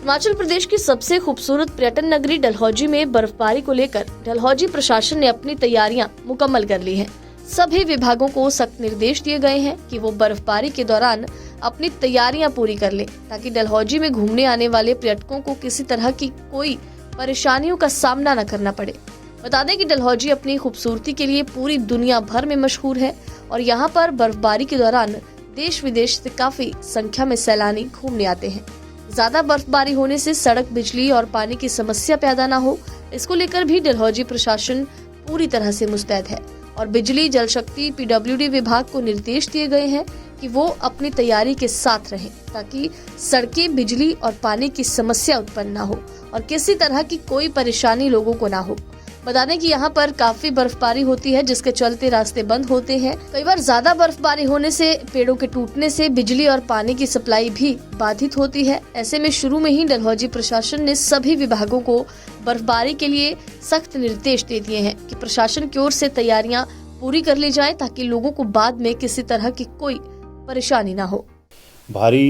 हिमाचल प्रदेश की सबसे खूबसूरत पर्यटन नगरी डलहौजी में बर्फबारी को लेकर डलहौजी प्रशासन ने अपनी तैयारियां मुकम्मल कर ली हैं। सभी विभागों को सख्त निर्देश दिए गए हैं कि वो बर्फबारी के दौरान अपनी तैयारियां पूरी कर लें, ताकि डलहौजी में घूमने आने वाले पर्यटकों को किसी तरह की कोई परेशानियों का सामना न करना पड़े। बता दें कि डलहौजी अपनी खूबसूरती के लिए पूरी दुनिया भर में मशहूर है और यहाँ पर बर्फबारी के दौरान देश विदेश से काफी संख्या में सैलानी घूमने आते हैं। ज्यादा बर्फबारी होने से सड़क, बिजली और पानी की समस्या पैदा न हो, इसको लेकर भी डलहौजी प्रशासन पूरी तरह से मुस्तैद है और बिजली, जल शक्ति, पीडब्ल्यूडी विभाग को निर्देश दिए गए हैं कि वो अपनी तैयारी के साथ रहें, ताकि सड़कें, बिजली और पानी की समस्या उत्पन्न न हो और किसी तरह की कोई परेशानी लोगों को ना हो। बता दें कि यहाँ पर काफी बर्फबारी होती है, जिसके चलते रास्ते बंद होते हैं। कई बार ज्यादा बर्फबारी होने से पेड़ों के टूटने से बिजली और पानी की सप्लाई भी बाधित होती है। ऐसे में शुरू में ही डलहौजी प्रशासन ने सभी विभागों को बर्फबारी के लिए सख्त निर्देश दे दिए हैं कि प्रशासन की ओर से तैयारियां पूरी कर ली जाए, ताकि लोगों को बाद में किसी तरह की कोई परेशानी ना हो। भारी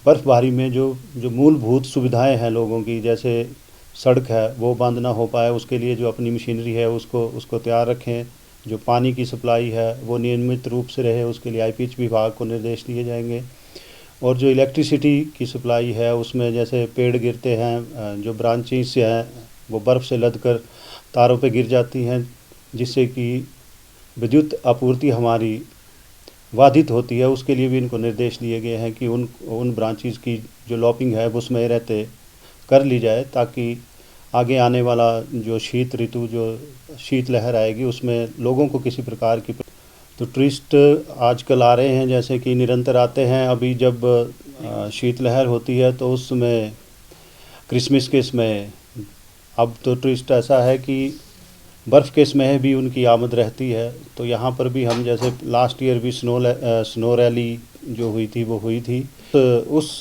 बर्फबारी में जो मूलभूत सुविधाएं हैं लोगों की, जैसे सड़क है वो बंद ना हो पाए, उसके लिए जो अपनी मशीनरी है उसको तैयार रखें। जो पानी की सप्लाई है वो नियमित रूप से रहे, उसके लिए आईपीएच विभाग को निर्देश दिए जाएंगे। और जो इलेक्ट्रिसिटी की सप्लाई है उसमें जैसे पेड़ गिरते हैं, जो ब्रांचेस हैं वो बर्फ़ से लदकर तारों पे गिर जाती हैं, जिससे कि विद्युत आपूर्ति हमारी बाधित होती है। उसके लिए भी इनको निर्देश दिए गए हैं कि उन ब्रांचेस की जो लॉपिंग है वो उसमें रहते कर ली जाए, ताकि आगे आने वाला जो शीत ऋतु, जो शीत लहर आएगी, उसमें लोगों को किसी प्रकार की तो टूरिस्ट आजकल आ रहे हैं, जैसे कि निरंतर आते हैं। अभी जब शीत लहर होती है तो उसमें क्रिसमस के समय अब तो टूरिस्ट ऐसा है कि बर्फ़ के समय भी उनकी आमद रहती है। तो यहाँ पर भी हम जैसे लास्ट ईयर भी स्नो रैली जो हुई थी वो हुई थी। तो उस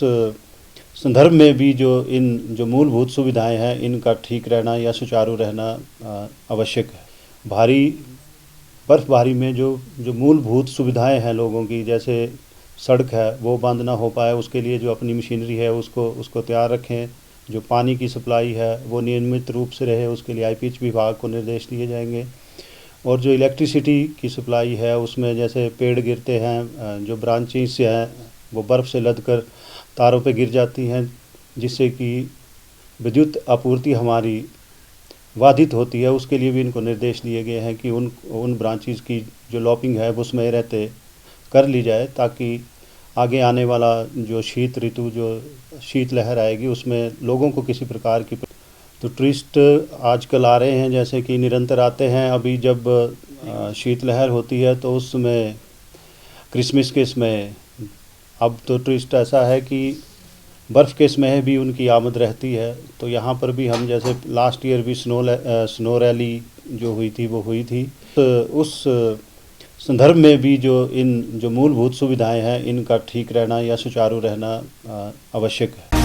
संदर्भ में भी जो मूलभूत सुविधाएं हैं इनका ठीक रहना या सुचारू रहना आवश्यक है। भारी बर्फबारी में जो मूलभूत सुविधाएं हैं लोगों की, जैसे सड़क है वो बंद ना हो पाए, उसके लिए जो अपनी मशीनरी है उसको तैयार रखें। जो पानी की सप्लाई है वो नियमित रूप से रहे, उसके लिए आईपीएच विभाग को निर्देश दिए जाएंगे। और जो इलेक्ट्रिसिटी की सप्लाई है उसमें जैसे पेड़ गिरते हैं, जो ब्रांचेस हैं वो बर्फ़ से लदकर तारों पे गिर जाती हैं, जिससे कि विद्युत आपूर्ति हमारी बाधित होती है। उसके लिए भी इनको निर्देश दिए गए हैं कि उन ब्रांचेस की जो लॉपिंग है वो उसमें रहते कर ली जाए, ताकि आगे आने वाला जो शीत ऋतु, जो शीत लहर आएगी, उसमें लोगों को किसी प्रकार की तो टूरिस्ट आजकल आ रहे हैं, जैसे कि निरंतर आते हैं। अभी जब शीत लहर होती है तो उसमें क्रिसमस के समय अब तो टूरिस्ट ऐसा है कि बर्फ़ के समय भी उनकी आमद रहती है। तो यहाँ पर भी हम जैसे लास्ट ईयर भी स्नो रैली जो हुई थी वो हुई थी। तो उस संदर्भ में भी जो मूलभूत सुविधाएं हैं इनका ठीक रहना या सुचारू रहना आवश्यक है।